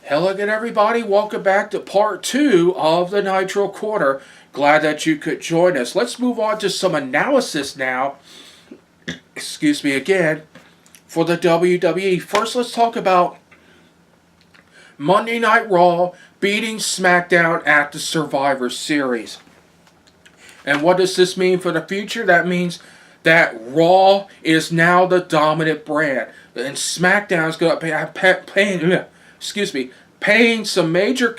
Hello again, everybody. Welcome back to part 2 of the Nitro Corner. Glad that you could join us. Let's move on to some analysis now. Excuse me again. For the WWE. First, let's talk about Monday Night Raw beating Smackdown at the Survivor Series. And what does this mean for the future? That means that Raw is now the dominant brand. And SmackDown is going to paying some major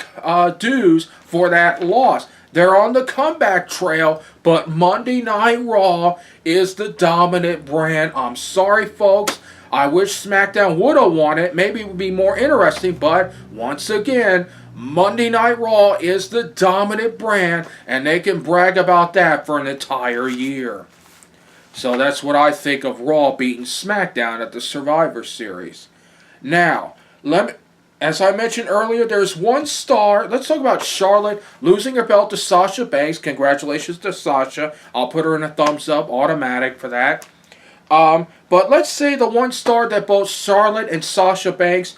dues for that loss. They're on the comeback trail, but Monday Night Raw is the dominant brand. I'm sorry, folks. I wish SmackDown would have won it. Maybe it would be more interesting, but once again, Monday Night Raw is the dominant brand, and they can brag about that for an entire year. So that's what I think of Raw beating SmackDown at the Survivor Series. Now, as I mentioned earlier, there's one star. Let's talk about Charlotte losing her belt to Sasha Banks. Congratulations to Sasha. I'll put her in a thumbs up, automatic for that. But let's say the one star that both Charlotte and Sasha Banks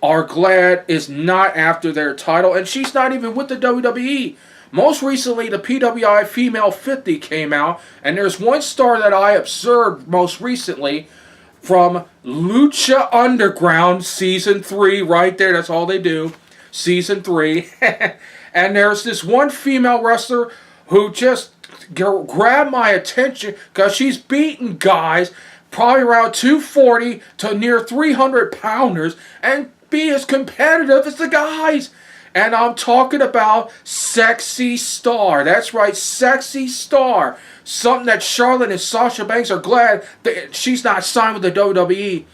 are glad is not after their title, and she's not even with the WWE. Most recently, the PWI Female 50 came out, and there's one star that I observed most recently from Lucha Underground Season 3, right there, that's all they do, Season 3. And there's this one female wrestler who just grabbed my attention because she's beating guys probably around 240 to near 300 pounders and be as competitive as the guys. And I'm talking about Sexy Star. That's right, Sexy Star. Something that Charlotte and Sasha Banks are glad that she's not signed with the WWE.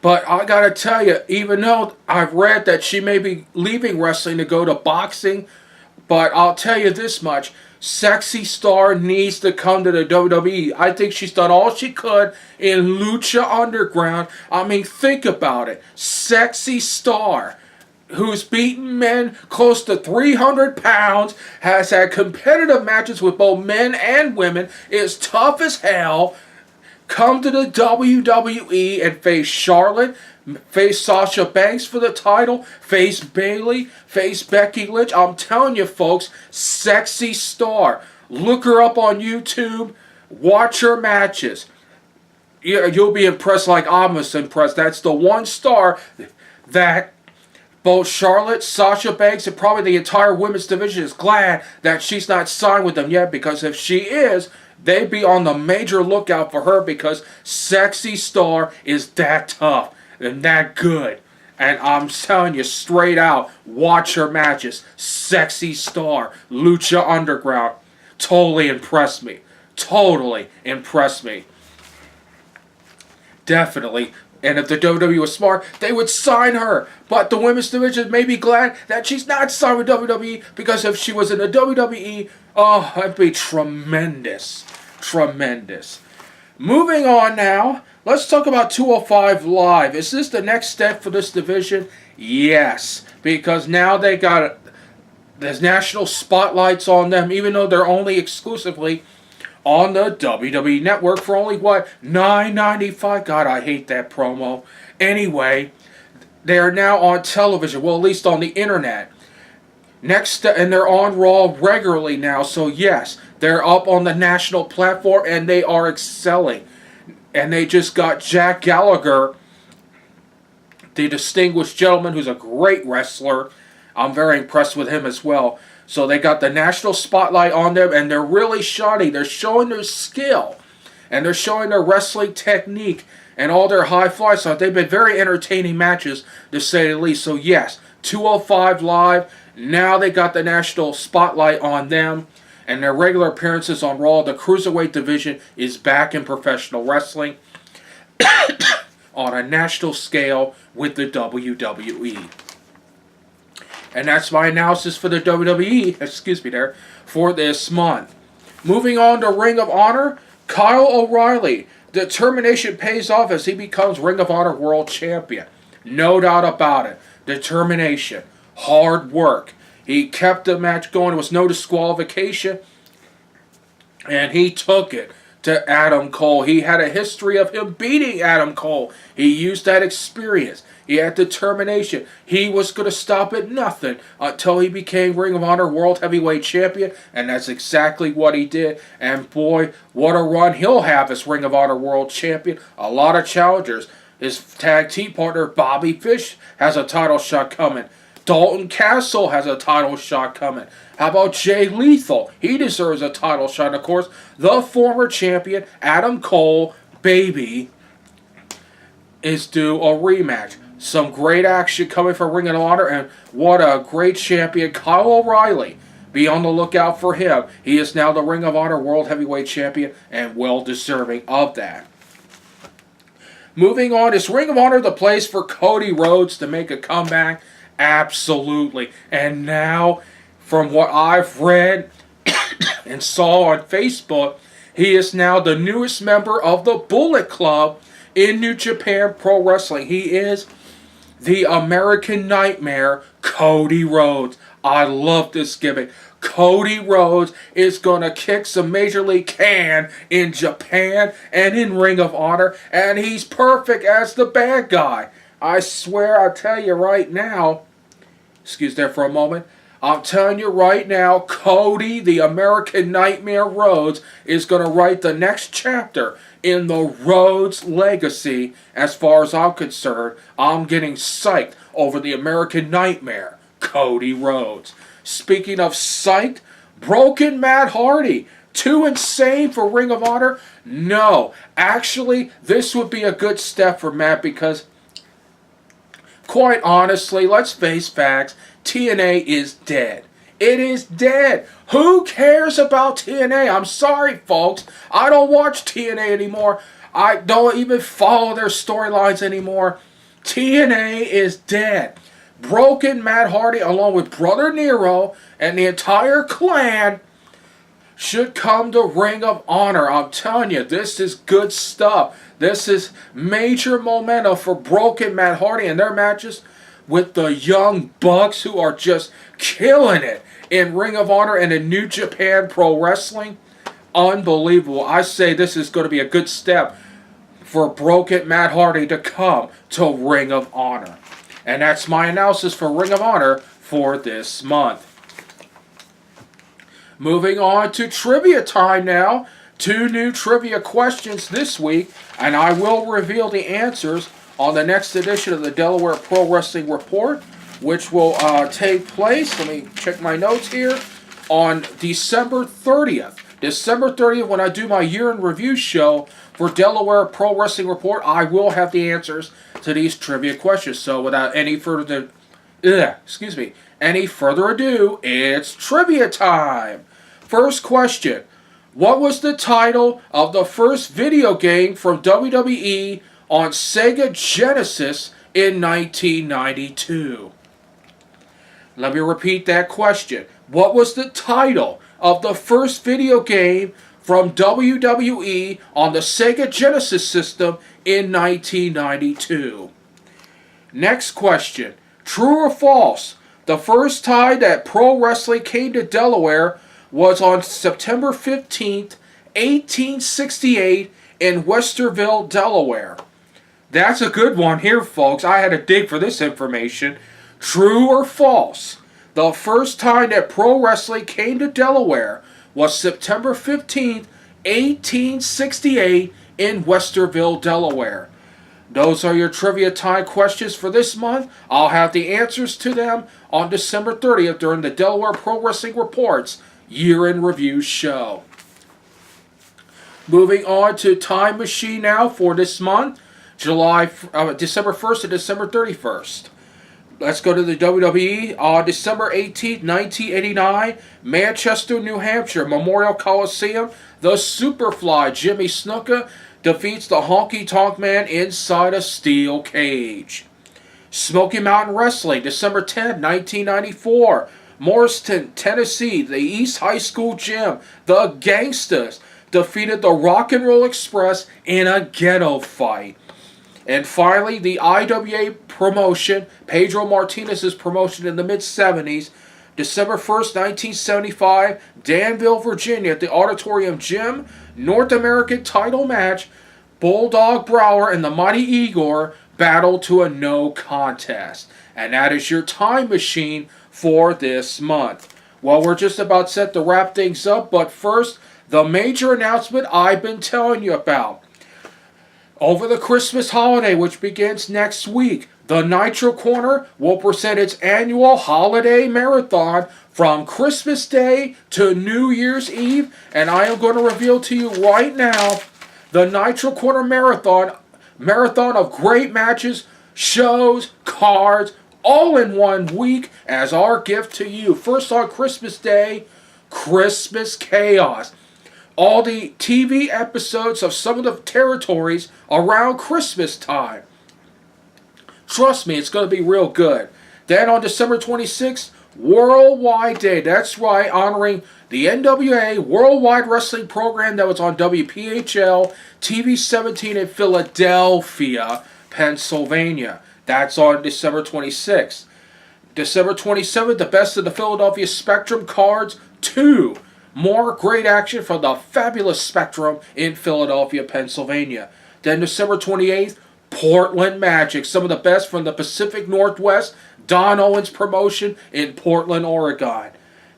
But I gotta tell you, even though I've read that she may be leaving wrestling to go to boxing, but I'll tell you this much. Sexy Star needs to come to the WWE. I think she's done all she could in Lucha Underground. I mean, think about it. Sexy Star, who's beaten men close to 300 pounds, has had competitive matches with both men and women, is tough as hell, come to the WWE and face Charlotte, face Sasha Banks for the title, face Bayley, face Becky Lynch. I'm telling you, folks, Sexy Star. Look her up on YouTube. Watch her matches. You'll be impressed like I was impressed. That's the one star that both Charlotte, Sasha Banks, and probably the entire women's division is glad that she's not signed with them yet, because if she is, they'd be on the major lookout for her, because Sexy Star is that tough and that good. And I'm telling you straight out, watch her matches. Sexy Star, Lucha Underground, totally impressed me. Totally impressed me. Definitely. And if the WWE was smart, they would sign her. But the women's division may be glad that she's not signed with WWE, because if she was in the WWE, oh, that'd be tremendous. Tremendous. Moving on now, let's talk about 205 Live. Is this the next step for this division? Yes, because now they got there's national spotlights on them, even though they're only exclusively on the WWE Network for only, what, $9.95? God, I hate that promo. Anyway, they are now on television, well, at least on the internet. And they're on Raw regularly now, so yes, they're up on the national platform, and they are excelling. And they just got Jack Gallagher, the distinguished gentleman who's a great wrestler. I'm very impressed with him as well. So they got the national spotlight on them, and they're really shining. They're showing their skill, and they're showing their wrestling technique and all their high flights. So they've been very entertaining matches, to say the least. So yes, 205 Live, now they got the national spotlight on them, and their regular appearances on Raw. The Cruiserweight division is back in professional wrestling on a national scale with the WWE. And that's my analysis for the WWE, for this month. Moving on to Ring of Honor, Kyle O'Reilly. Determination pays off as he becomes Ring of Honor World Champion. No doubt about it. Determination. Hard work. He kept the match going. There was no disqualification. And he took it to Adam Cole. He had a history of him beating Adam Cole. He used that experience. He had determination. He was going to stop at nothing until he became Ring of Honor World Heavyweight Champion, and that's exactly what he did. And boy, what a run he'll have as Ring of Honor World Champion. A lot of challengers. His tag team partner, Bobby Fish, has a title shot coming. Dalton Castle has a title shot coming. How about Jay Lethal? He deserves a title shot. And of course, the former champion, Adam Cole, baby, is due a rematch. Some great action coming from Ring of Honor, and what a great champion, Kyle O'Reilly. Be on the lookout for him. He is now the Ring of Honor World Heavyweight Champion, and well deserving of that. Moving on, is Ring of Honor the place for Cody Rhodes to make a comeback? Absolutely. And now, from what I've read and saw on Facebook, he is now the newest member of the Bullet Club in New Japan Pro Wrestling. He is the American Nightmare, Cody Rhodes. I love this gimmick. Cody Rhodes is going to kick some Major League can in Japan and in Ring of Honor, and he's perfect as the bad guy. I swear, I'll tell you right now, excuse there for a moment, I'm telling you right now, Cody, the American Nightmare Rhodes, is going to write the next chapter in the Rhodes legacy. As far as I'm concerned, I'm getting psyched over the American Nightmare, Cody Rhodes. Speaking of psyched, Broken Matt Hardy. Too insane for Ring of Honor? No. Actually, this would be a good step for Matt because, quite honestly, let's face facts, TNA is dead. It is dead. Who cares about TNA? I'm sorry, folks. I don't watch TNA anymore. I don't even follow their storylines anymore. TNA is dead. Broken Matt Hardy, along with Brother Nero and the entire clan, should come to Ring of Honor. I'm telling you, this is good stuff. This is major momentum for Broken Matt Hardy and their matches with the Young Bucks, who are just killing it in Ring of Honor and in New Japan Pro Wrestling. Unbelievable. I say this is going to be a good step for Broken Matt Hardy to come to Ring of Honor. And that's my analysis for Ring of Honor for this month. Moving on to trivia time now. 2 new trivia questions this week, and I will reveal the answers on the next edition of the Delaware Pro Wrestling Report, which will take place, let me check my notes here, on December 30th. December 30th, when I do my year-in review show for Delaware Pro Wrestling Report, I will have the answers to these trivia questions. So without any further ado, it's trivia time. First question. What was the title of the first video game from WWE on Sega Genesis in 1992? Let me repeat that question. What was the title of the first video game from WWE on the Sega Genesis system in 1992? Next question. True or false? The first time that pro wrestling came to Delaware was on September 15th, 1868 in Westerville, Delaware. That's a good one here, folks. I had to dig for this information. True or false? The first time that pro wrestling came to Delaware was September 15th, 1868 in Westerville, Delaware. Those are your trivia time questions for this month. I'll have the answers to them on December 30th during the Delaware Pro Wrestling Report's Year-in Review show. Moving on to Time Machine now for this month, December 1st to December 31st. Let's go to the WWE on December 18th, 1989, Manchester, New Hampshire, Memorial Coliseum. The Superfly, Jimmy Snuka, defeats the Honky Tonk Man inside a steel cage. Smoky Mountain Wrestling, December 10th, 1994, Morristown, Tennessee, the East High School Gym. The Gangstas defeated the Rock and Roll Express in a ghetto fight. And finally, the IWA promotion, Pedro Martinez's promotion in the mid-70s, December 1st, 1975, Danville, Virginia, at the Auditorium Gym, North American title match, Bulldog Brower and the Mighty Igor battle to a no contest. And that is your time machine for this month. Well, we're just about set to wrap things up, but first, the major announcement I've been telling you about. Over the Christmas holiday, which begins next week, the Nitro Corner will present its annual holiday marathon from Christmas Day to New Year's Eve, and I am going to reveal to you right now the Nitro Corner marathon of great matches, shows, cards, all in one week as our gift to you. First on Christmas Day, Christmas Chaos. All the TV episodes of some of the territories around Christmas time. Trust me, it's going to be real good. Then on December 26th, Worldwide Day. That's right, honoring the NWA Worldwide Wrestling program that was on WPHL TV 17 in Philadelphia, Pennsylvania. That's on December 26th. December 27th, the Best of the Philadelphia Spectrum cards 2. More great action from the fabulous Spectrum in Philadelphia, Pennsylvania. Then December 28th, Portland Magic. Some of the best from the Pacific Northwest, Don Owens promotion in Portland, Oregon.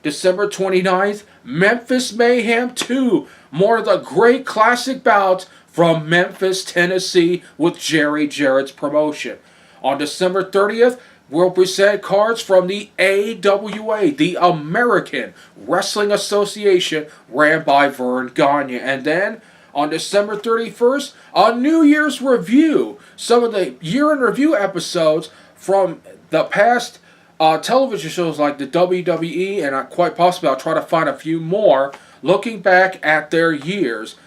December 29th, Memphis Mayhem 2. More of the great classic bouts from Memphis, Tennessee with Jerry Jarrett's promotion. On December 30th, we'll present cards from the AWA, the American Wrestling Association, ran by Vern Gagne. And then, on December 31st, a New Year's review. Some of the year-in review episodes from the past television shows like the WWE, and quite possibly I'll try to find a few more, looking back at their years,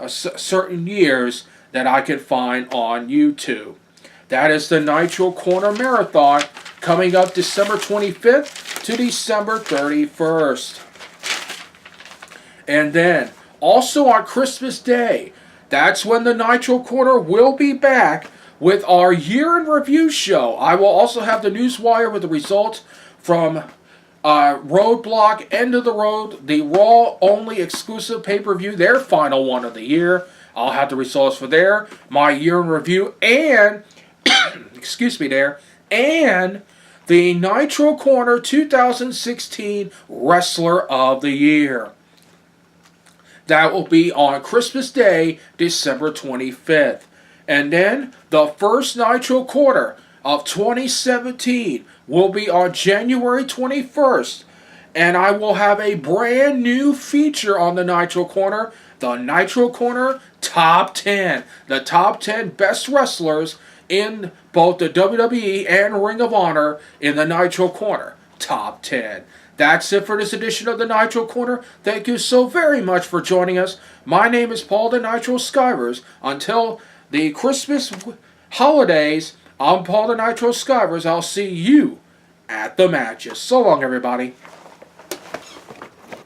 certain years that I could find on YouTube. That is the Nitro Corner Marathon coming up December 25th to December 31st. And then, also on Christmas Day, that's when the Nitro Corner will be back with our Year in Review show. I will also have the Newswire with the results from Roadblock, End of the Road, the Raw only exclusive pay-per-view, their final one of the year. I'll have the results for there, my Year in Review, and and the Nitro Corner 2016 Wrestler of the Year. That will be on Christmas Day, December 25th. And then the first Nitro Corner of 2017 will be on January 21st. And I will have a brand new feature on the Nitro Corner, the Nitro Corner Top 10. The top 10 best wrestlers in both the WWE and Ring of Honor in the Nitro Corner Top 10. That's it for this edition of the Nitro Corner. Thank you so very much for joining us. My name is Paul the Nitro Skivers. Until the Christmas holidays, I'm Paul the Nitro Skivers. I'll see you at the matches. So long, everybody.